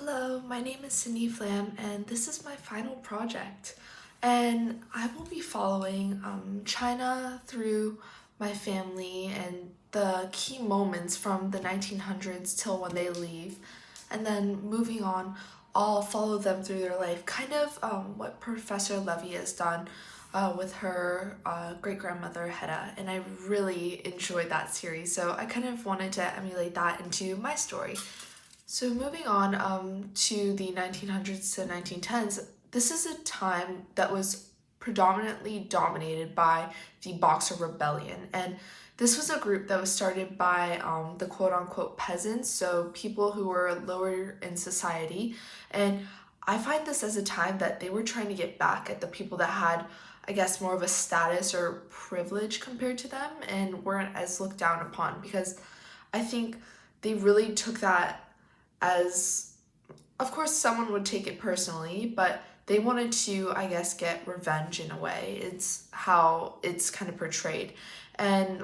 Hello, my name is Flamm, and this is my final project. And I will be following China through my family and the key moments from the 1900s till when they leave. And then moving on, I'll follow them through their life, kind of what Professor Levy has done with her great-grandmother Hedda. And I really enjoyed that series, so I kind of wanted to emulate that into my story. So moving on to the 1900s to 1910s, this is a time that was predominantly dominated by the Boxer Rebellion. And this was a group that was started by the quote-unquote peasants, so people who were lower in society. And I find this as a time that they were trying to get back at the people that had, I guess, more of a status or privilege compared to them and weren't as looked down upon, because I think they really took that as, of course, someone would take it personally, but they wanted to, I guess, get revenge in a way. It's how it's kind of portrayed. And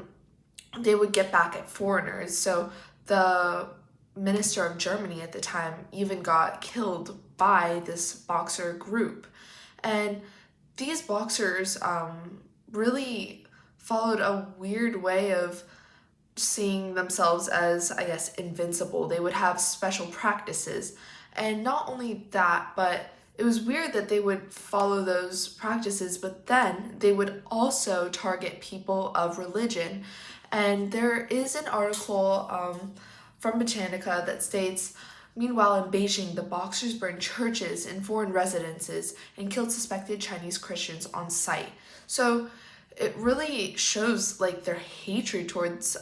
they would get back at foreigners. So the minister of Germany at the time even got killed by this boxer group. And these boxers really followed a weird way of seeing themselves as, I guess, invincible. They would have special practices. And not only that, but it was weird that they would follow those practices, but then they would also target people of religion. And there is an article from Britannica that states, meanwhile, in Beijing, the Boxers burned churches and foreign residences and killed suspected Chinese Christians on sight. So it really shows like their hatred towards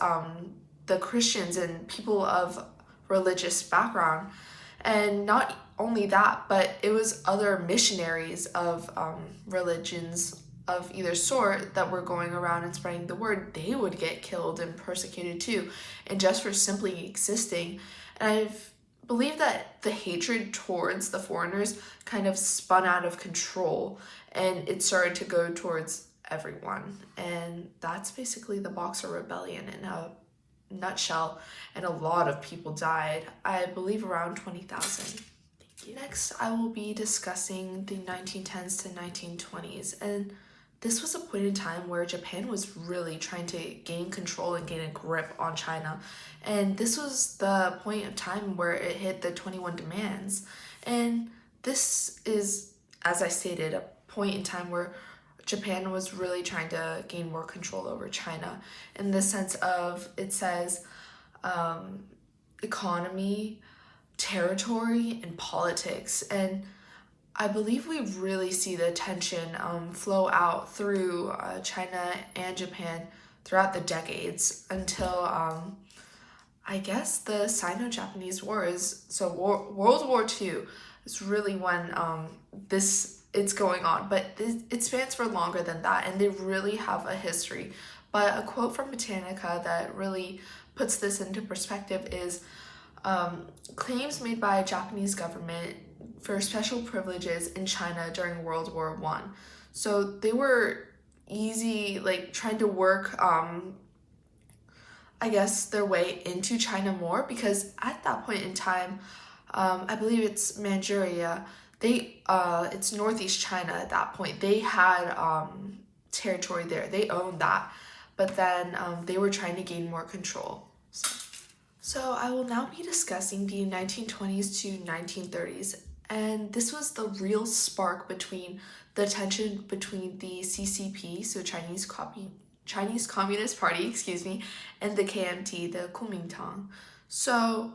the Christians and people of religious background. And not only that, but it was other missionaries of religions of either sort that were going around and spreading the word. They would get killed and persecuted too, and just for simply existing. And I believe that the hatred towards the foreigners kind of spun out of control, and it started to go towards everyone. And that's basically the Boxer Rebellion in a nutshell, and a lot of people died. I believe around 20,000. Thank you. Next, I will be discussing the 1910s to 1920s, and this was a point in time where Japan was really trying to gain control and gain a grip on China. And this was the point of time where it hit the 21 demands. And this is, as I stated, a point in time where Japan was really trying to gain more control over China, in the sense of, it says, economy, territory, and politics. And I believe we really see the tension flow out through China and Japan throughout the decades until I guess the Sino-Japanese War is, so World War II is really when it's going on, but it spans for longer than that, and they really have a history. But a quote from Britannica that really puts this into perspective is, claims made by a Japanese government for special privileges in China during World War I. So they were trying to work, I guess, their way into China more, because at that point in time, I believe it's Manchuria, it's Northeast China at that point. They had territory there. They owned that. But then they were trying to gain more control. So I will now be discussing the 1920s to 1930s. And this was the real spark between the tension between the CCP, so Chinese Communist Party, and the KMT, the Kuomintang. So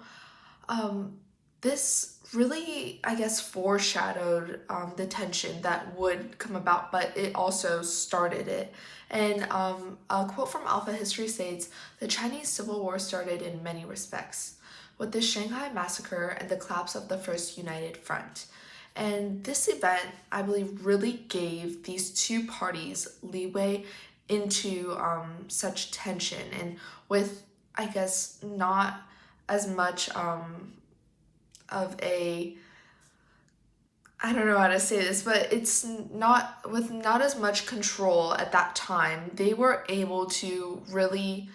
this really, I guess, foreshadowed the tension that would come about, but it also started it. And a quote from Alpha History states, "The Chinese Civil War started in many respects with the Shanghai Massacre and the collapse of the First United Front." And this event, I believe, really gave these two parties leeway into such tension, and with, I guess, not as much of a, I don't know how to say this, but it's not as much control at that time. They were able to really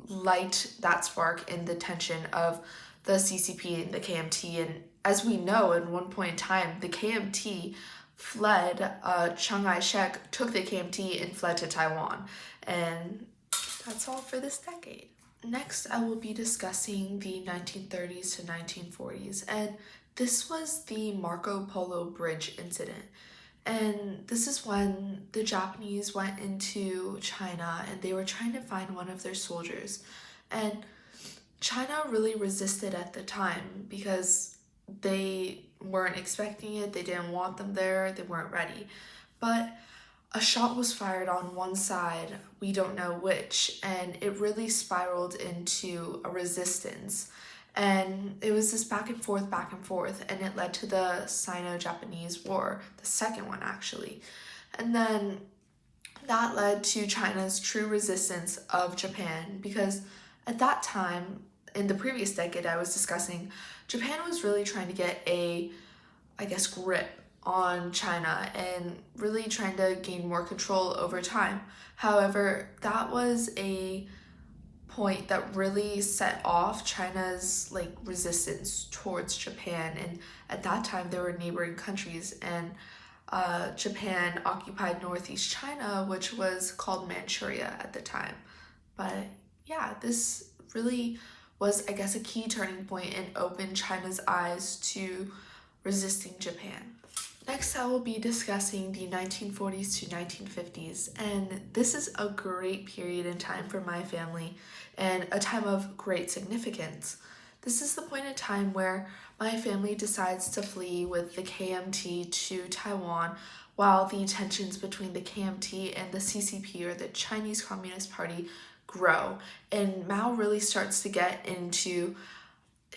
light that spark in the tension of the CCP and the KMT. And as we know, at one point in time, the KMT fled, Chiang Kai-shek took the KMT and fled to Taiwan. And that's all for this decade. Next, I will be discussing the 1930s to 1940s, and this was the Marco Polo Bridge incident. And this is when the Japanese went into China and they were trying to find one of their soldiers. And China really resisted at the time because they weren't expecting it, they didn't want them there, they weren't ready. But a shot was fired on one side, we don't know which, and it really spiraled into a resistance. And it was this back and forth, and it led to the Sino-Japanese War, the second one actually. And then that led to China's true resistance of Japan, because at that time, in the previous decade I was discussing, Japan was really trying to get a, grip on China and really trying to gain more control over time. However, that was a point that really set off China's resistance towards Japan. And at that time there were neighboring countries, and Japan occupied northeast China, which was called Manchuria at the time. But yeah, this really was, a key turning point and opened China's eyes to resisting Japan. Next, I will be discussing the 1940s to 1950s, and this is a great period in time for my family and a time of great significance. This is the point in time where my family decides to flee with the KMT to Taiwan, while the tensions between the KMT and the CCP, or the Chinese Communist Party, grow. And Mao really starts to get into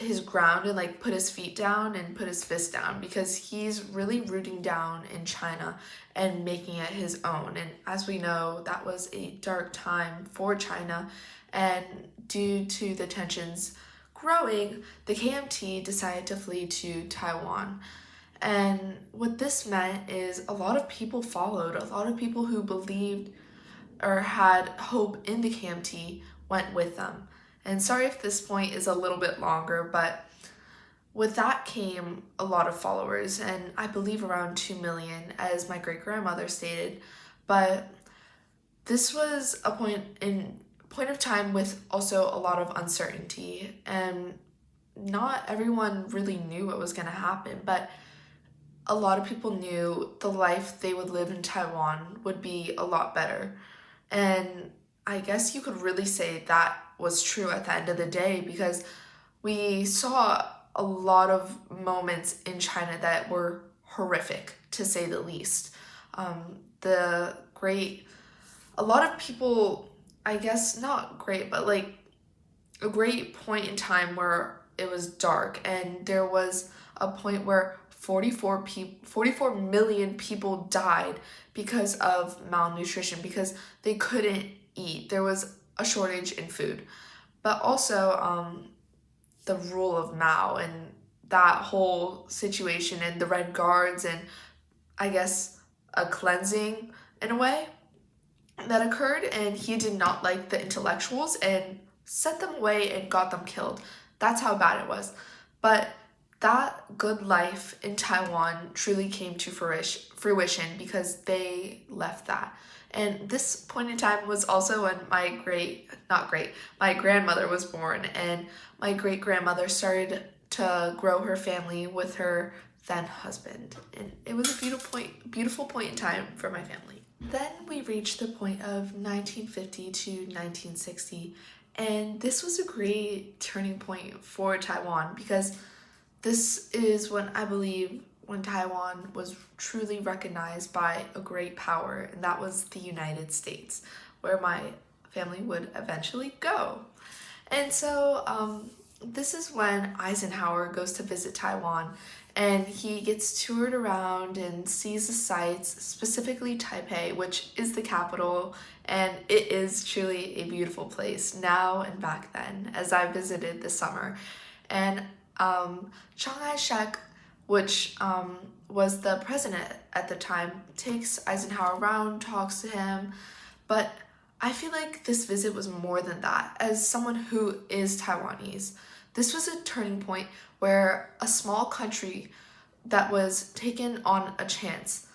his ground and put his feet down and put his fist down, because he's really rooting down in China and making it his own. And as we know, that was a dark time for China, and due to the tensions growing, the KMT decided to flee to Taiwan. And what this meant is a lot of people followed. A lot of people who believed or had hope in the KMT went with them. And sorry if this point is a little bit longer, but with that came a lot of followers, and I believe around 2 million, as my great-grandmother stated. But this was a point of time with also a lot of uncertainty, and not everyone really knew what was going to happen, but a lot of people knew the life they would live in Taiwan would be a lot better. And I guess you could really say that was true at the end of the day, because we saw a lot of moments in China that were horrific, to say the least. A lot of people, I guess not great, but a great point in time where it was dark, and there was a point where 44 million people died because of malnutrition, because they couldn't eat. There was a shortage in food. But also the rule of Mao and that whole situation, and the Red Guards, and I guess a cleansing in a way that occurred, and he did not like the intellectuals and sent them away and got them killed. That's how bad it was. But that good life in Taiwan truly came to fruition because they left that. And this point in time was also when my grandmother was born, and my great-grandmother started to grow her family with her then husband. And it was a beautiful point in time for my family. Then we reached the point of 1950 to 1960, and this was a great turning point for Taiwan, because this is when I believe when Taiwan was truly recognized by a great power, and that was the United States, where my family would eventually go. And so this is when Eisenhower goes to visit Taiwan, and he gets toured around and sees the sights, specifically Taipei, which is the capital, and it is truly a beautiful place now and back then, as I visited this summer. And Chiang Kai-shek, which was the president at the time, takes Eisenhower around, talks to him, but I feel like this visit was more than that. As someone who is Taiwanese, This was a turning point where a small country that was taken on a chance,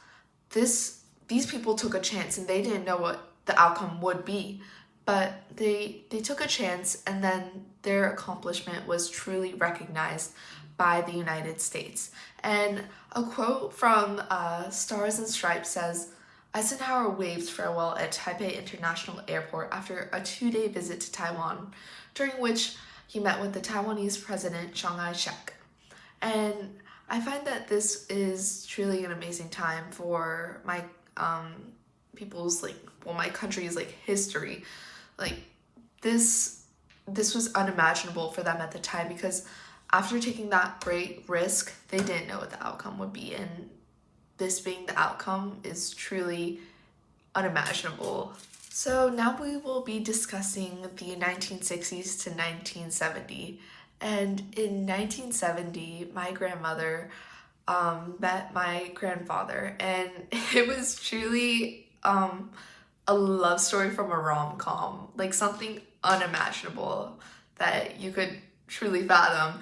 these people took a chance and they didn't know what the outcome would be, but they took a chance, and then their accomplishment was truly recognized by the United States. And a quote from Stars and Stripes says, Eisenhower waved farewell at Taipei International Airport after a 2-day visit to Taiwan, during which he met with the Taiwanese president Chiang Kai-shek. And I find that this is truly an amazing time for my people's my country's history. Like this was unimaginable for them at the time, because after taking that great risk, they didn't know what the outcome would be, and this being the outcome is truly unimaginable. So now we will be discussing the 1960s to 1970. And in 1970, my grandmother met my grandfather, and it was truly a love story from a rom-com, like something unimaginable that you could truly fathom.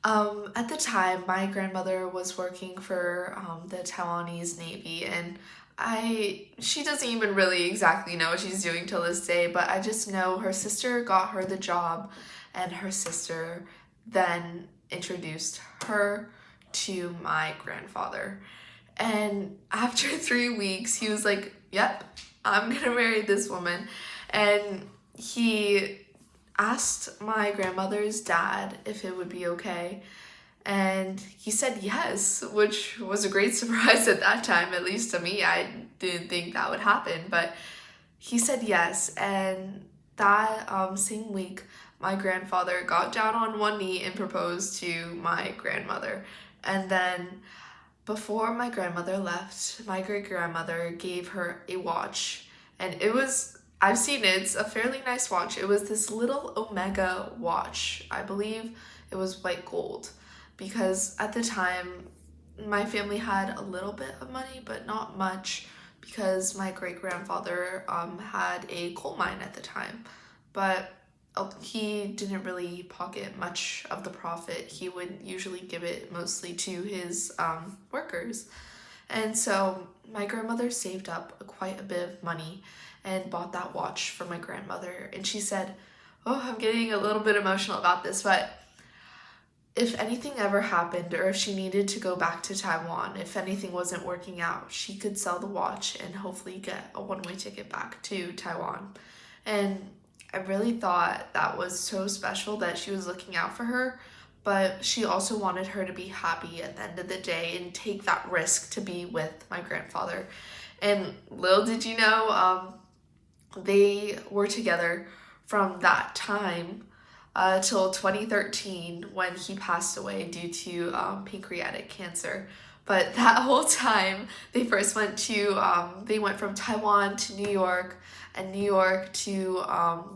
At the time, my grandmother was working for the Taiwanese Navy, and she doesn't even really exactly know what she's doing till this day, but I just know her sister got her the job, and her sister then introduced her to my grandfather. And after 3 weeks, he was like, yep, I'm gonna marry this woman. And he asked my grandmother's dad if it would be okay, and he said yes, which was a great surprise at that time, at least to me. I didn't think that would happen, but he said yes. And that same week, my grandfather got down on one knee and proposed to my grandmother. And then before my grandmother left, my great-grandmother gave her a watch, and I've seen it, it's a fairly nice watch. It was this little Omega watch. I believe it was white gold, because at the time, my family had a little bit of money, but not much, because my great-grandfather had a coal mine at the time. But he didn't really pocket much of the profit. He would usually give it mostly to his workers. And so my grandmother saved up quite a bit of money and bought that watch for my grandmother. And she said, oh, I'm getting a little bit emotional about this, but if anything ever happened, or if she needed to go back to Taiwan, if anything wasn't working out, she could sell the watch and hopefully get a one-way ticket back to Taiwan. And I really thought that was so special that she was looking out for her, but she also wanted her to be happy at the end of the day and take that risk to be with my grandfather. And little did you know, they were together from that time till 2013, when he passed away due to pancreatic cancer. But that whole time, they first went they went from Taiwan to New York, and New York to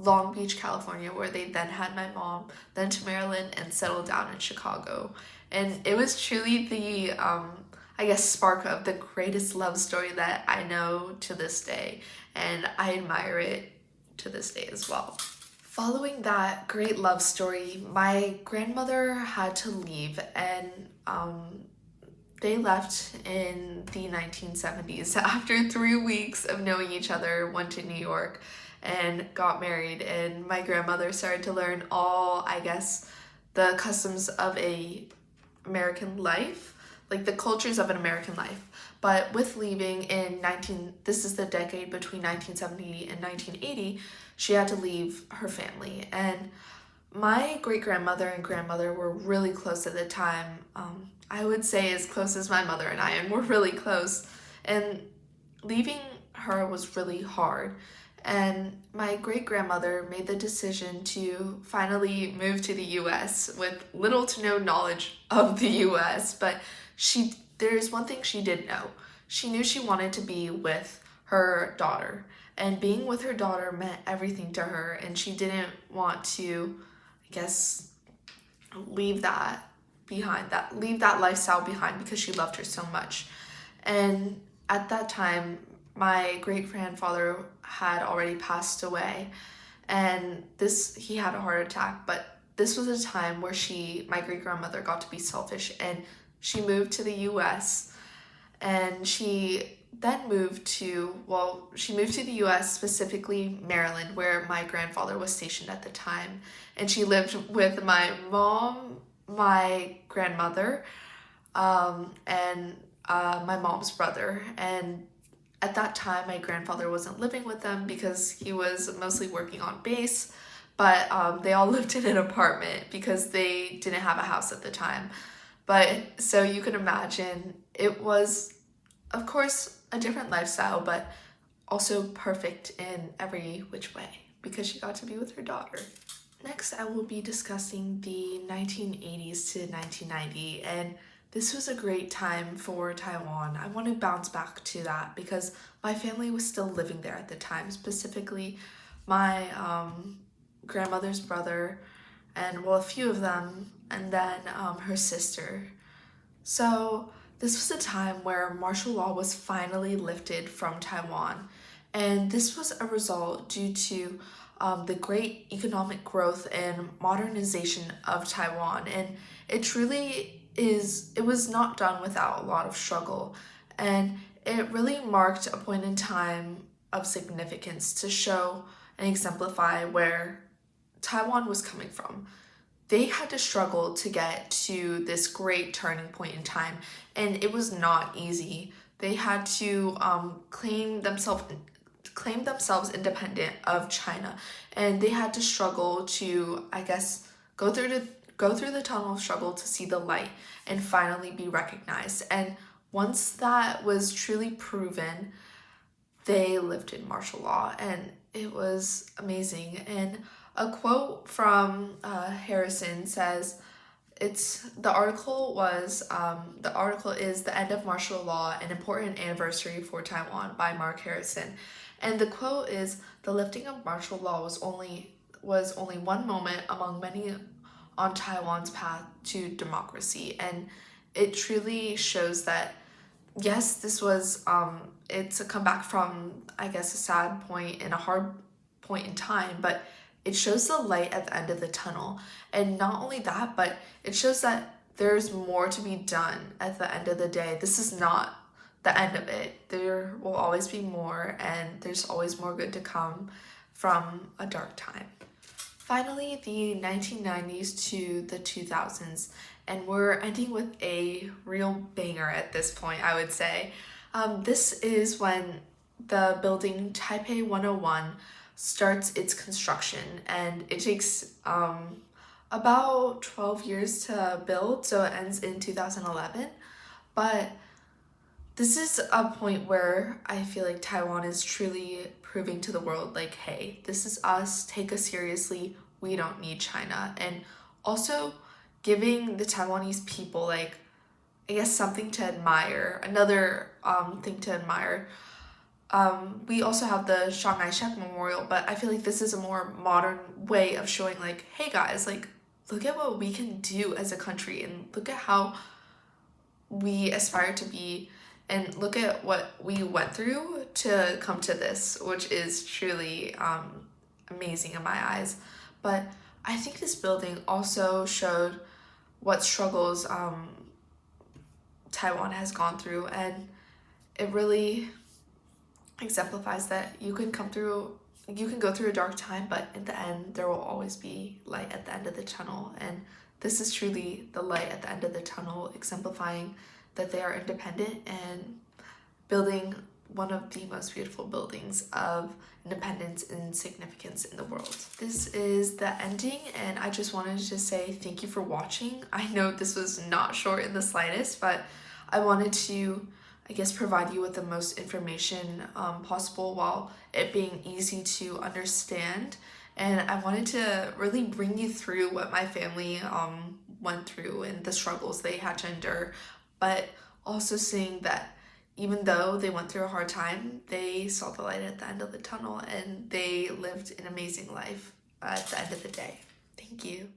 Long Beach, California, where they then had my mom, then to Maryland, and settled down in Chicago. And it was truly the, spark of the greatest love story that I know to this day, and I admire it to this day as well. Following that great love story, my grandmother had to leave, and they left in the 1970s. After 3 weeks of knowing each other, went to New York and got married, and my grandmother started to learn all, the customs of a American life, like the cultures of an American life. But with leaving this is the decade between 1970 and 1980, she had to leave her family. And my great-grandmother and grandmother were really close at the time. I would say as close as my mother and I, and we're really close. And leaving her was really hard. And my great-grandmother made the decision to finally move to the US with little to no knowledge of the US. But there's one thing she did know. She knew she wanted to be with her daughter. And being with her daughter meant everything to her. And she didn't want to, leave that lifestyle behind, because she loved her so much. And at that time, my great-grandfather had already passed away, and he had a heart attack, but this was a time where my great-grandmother got to be selfish, and she moved to the US, and she then she moved to the US, specifically Maryland, where my grandfather was stationed at the time. And she lived with my mom, my grandmother, and my mom's brother. And at that time, my grandfather wasn't living with them because he was mostly working on base, but they all lived in an apartment because they didn't have a house at the time. But so you can imagine it was, of course, a different lifestyle, but also perfect in every which way because she got to be with her daughter. Next, I will be discussing the 1980s to 1990, and this was a great time for Taiwan. I want to bounce back to that because my family was still living there at the time, specifically my grandmother's brother, and well, a few of them, and then her sister. So this was a time where martial law was finally lifted from Taiwan, and this was a result due to the great economic growth and modernization of Taiwan. And it was not done without a lot of struggle, and it really marked a point in time of significance to show and exemplify where Taiwan was coming from. They had to struggle to get to this great turning point in time, and it was not easy. They had to claim themselves independent of China, and they had to struggle to, I guess, go through the tunnel of struggle to see the light and finally be recognized. And once that was truly proven, they lifted martial law, and it was amazing. And a quote from Harrison says, the article is "The End of Martial Law, an Important Anniversary for Taiwan" by Mark Harrison. And the quote is, "The lifting of martial law was only one moment among many on Taiwan's path to democracy." And it truly shows that, yes, this was it's a comeback from, I guess, a sad point and a hard point in time, but it shows the light at the end of the tunnel. And not only that, but it shows that there's more to be done at the end of the day. This is not the end of it. There will always be more, and there's always more good to come from a dark time. Finally, the 1990s to the 2000s, and we're ending with a real banger at this point, I would say. This is when the building Taipei 101 starts its construction, and it takes about 12 years to build, so it ends in 2011. But this is a point where I feel like Taiwan is truly proving to the world, like, hey, this is us, take us seriously, we don't need China. And also giving the Taiwanese people, like, I guess, something to admire, another thing to admire. We also have the Chiang Kai-shek Memorial, but I feel like this is a more modern way of showing, like, hey guys, like, look at what we can do as a country, and look at how we aspire to be, and look at what we went through to come to this, which is truly amazing in my eyes. But I think this building also showed what struggles Taiwan has gone through, and it really exemplifies that you can go through a dark time, but in the end there will always be light at the end of the tunnel. And this is truly the light at the end of the tunnel, exemplifying that they are independent and building one of the most beautiful buildings of independence and significance in the world. This is the ending, and I just wanted to say thank you for watching. I know this was not short in the slightest, but I wanted to, I guess, provide you with the most information possible while it being easy to understand. And I wanted to really bring you through what my family went through and the struggles they had to endure, but also seeing that even though they went through a hard time, they saw the light at the end of the tunnel, and they lived an amazing life at the end of the day. Thank you.